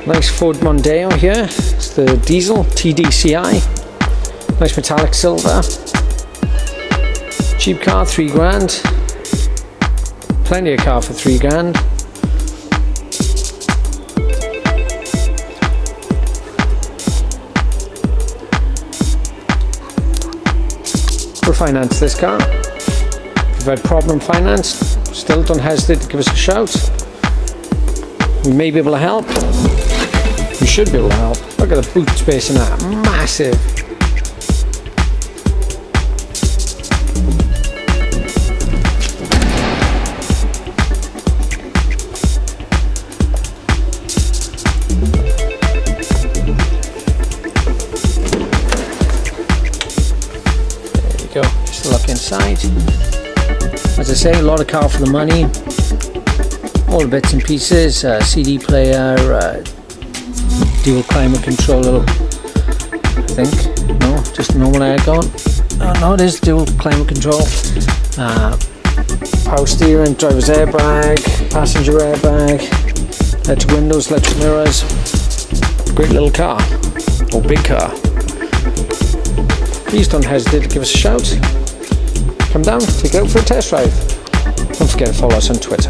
Nice Ford Mondeo here. It's the diesel TDCi. Nice metallic silver. Cheap car, 3 grand. Plenty of car for 3 grand. We'll finance this car. If you've had problem finance, still don't hesitate to give us a shout. We may be able to help. We should be able to help. Look at the boot space in that. Massive. There you go. Just a look inside. As I say, a lot of car for the money. All the bits and pieces, CD player, dual climate control, I think. No, just normal aircon. No, it is dual climate control. Power steering, driver's airbag, passenger airbag, electric windows, electric mirrors. Great little car, or big car. Please don't hesitate to give us a shout. Come down, take it out for a test drive. Don't forget to follow us on Twitter.